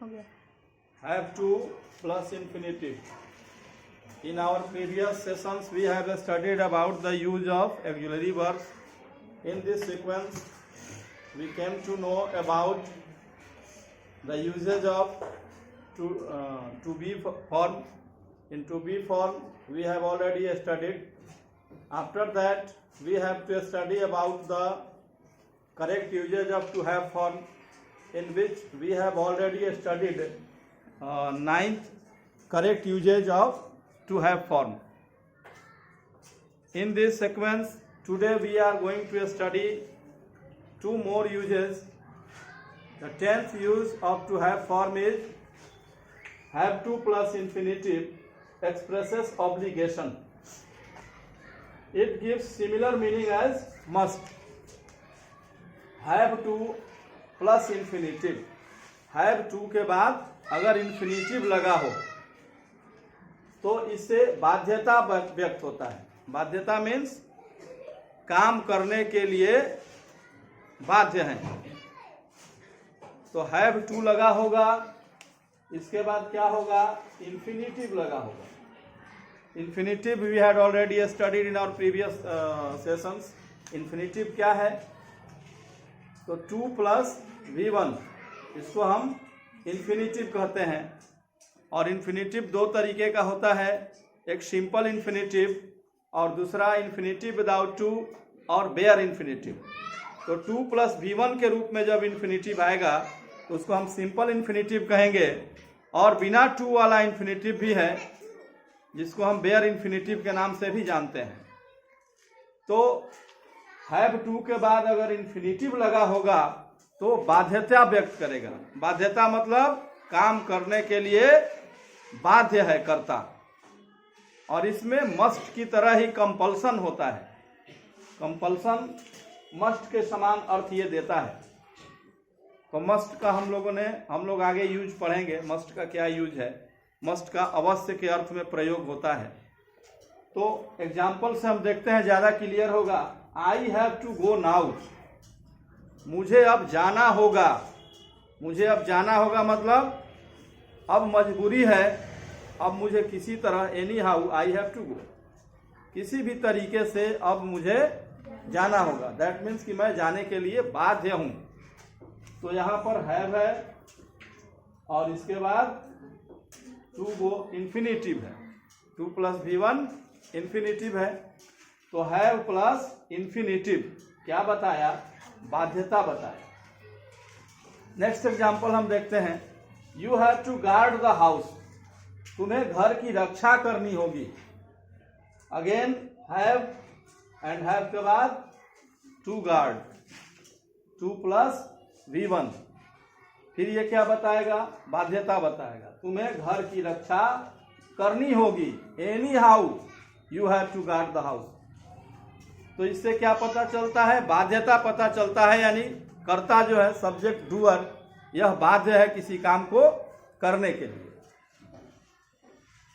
हो गया। have to plus infinitive. In our previous sessions we have studied about the use of auxiliary verbs. In this sequence we came to know about the usage of to be form. In to be form we have already studied. After that we have to study about the correct usage of to have form, in which we have already studied ninth correct usage of to have form. In this sequence today we are going to study two more uses. The 10th use of to have form is have to plus infinitive expresses obligation. It gives similar meaning as must. Have to plus infinitive, have to के बाद अगर infinitive लगा हो तो इससे बाध्यता व्यक्त होता है. बाध्यता मीन्स काम करने के लिए बाध्य हैं. तो हैव टू लगा होगा, इसके बाद क्या होगा, इन्फिनिटिव लगा होगा. Infinitive we had already studied in our previous sessions. Infinitive क्या है, तो 2 प्लस V1 इसको हम इन्फिनिटिव कहते हैं. और इन्फिनिटिव दो तरीके का होता है, एक सिंपल इन्फिनिटिव और दूसरा इन्फिनिटिव विदाउट टू और बेयर इन्फिनिटिव. तो 2 प्लस V1 के रूप में जब इन्फिनिटिव आएगा तो उसको हम सिंपल इन्फिनिटिव कहेंगे. और बिना टू वाला इन्फिनिटिव भी है जिसको हम बेयर इन्फिनिटिव के नाम से भी जानते हैं. तो हैव टू के बाद अगर इन्फिनिटिव लगा होगा तो बाध्यता व्यक्त करेगा. बाध्यता मतलब काम करने के लिए बाध्य है कर्ता. और इसमें मस्ट की तरह ही कंपल्सन होता है. कंपल्सन मस्ट के समान अर्थ ये देता है. तो मस्ट का हम लोग आगे यूज पढ़ेंगे. मस्ट का क्या यूज है, मस्ट का अवश्य के अर्थ में प्रयोग होता है. तो एग्जाम्पल से हम देखते हैं, ज्यादा क्लियर होगा. I have to go now, मुझे अब जाना होगा. मुझे अब जाना होगा मतलब अब मजबूरी है, अब मुझे किसी तरह anyhow I have to go, किसी भी तरीके से अब मुझे जाना होगा. दैट मीन्स कि मैं जाने के लिए बाध्य हूं. तो यहां पर हैव है और इसके बाद टू गो इन्फिनिटिव है. 2 प्लस V1 इन्फिनिटिव है. तो हैव प्लस इन्फिनिटिव क्या बताया, बाध्यता बताया. नेक्स्ट एग्जांपल हम देखते हैं. You have to guard the house, तुम्हें घर की रक्षा करनी होगी. अगेन हैव एंड हैव के बाद टू गार्ड, 2 प्लस V1. फिर ये क्या बताएगा, बाध्यता बताएगा. तुम्हें घर की रक्षा करनी होगी. Anyhow you have to guard the house. तो इससे क्या पता चलता है, बाध्यता पता चलता है. यानी कर्ता जो है सब्जेक्ट डूअर, यह बाध्य है किसी काम को करने के लिए.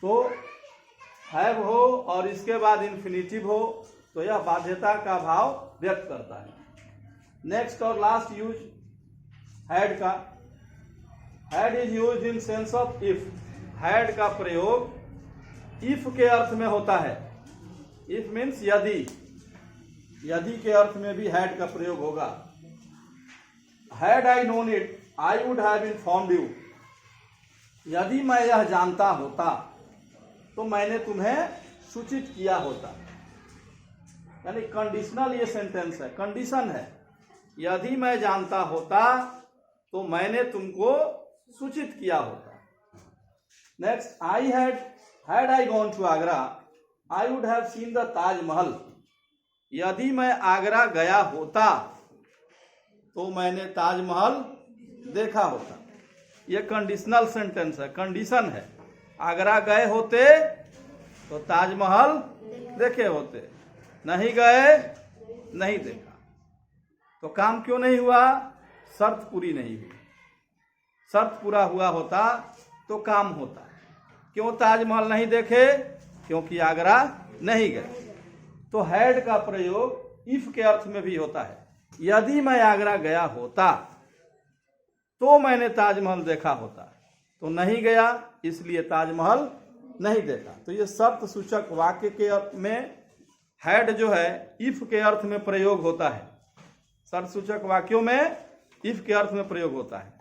तो हैव हो और इसके बाद इन्फिनिटिव हो तो यह बाध्यता का भाव व्यक्त करता है. नेक्स्ट और लास्ट यूज हैड का. Had is use in sense of if. Had का प्रयोग इफ के अर्थ में होता है. इफ मीन्स यदि, यदि के अर्थ में भी हैड का प्रयोग होगा. Had I known it I would have informed you. यदि मैं यह जानता होता तो मैंने तुम्हें सूचित किया होता. यानी कंडीशनल ये सेंटेंस है, कंडीशन है. यदि मैं जानता होता तो मैंने तुमको सूचित किया होता. Next I had I gone to Agra I would have seen the Taj Mahal. यदि मैं आगरा गया होता तो मैंने ताजमहल देखा होता. यह कंडीशनल सेंटेंस है, कंडीशन है. आगरा गए होते तो ताजमहल देखे होते, नहीं गए नहीं देखा. तो काम क्यों नहीं हुआ, शर्त पूरी नहीं हुई. शर्त पूरा हुआ होता तो काम होता. क्यों ताजमहल नहीं देखे, क्योंकि आगरा नहीं गए. तो हैड का प्रयोग इफ के अर्थ में भी होता है. यदि मैं आगरा गया होता तो मैंने ताजमहल देखा होता। तो नहीं गया इसलिए ताजमहल नहीं देखा। तो ये शर्त सूचक वाक्य के में हैड जो है इफ के अर्थ में प्रयोग होता है। शर्त सूचक वाक्यों में इफ के अर्थ में प्रयोग होता है।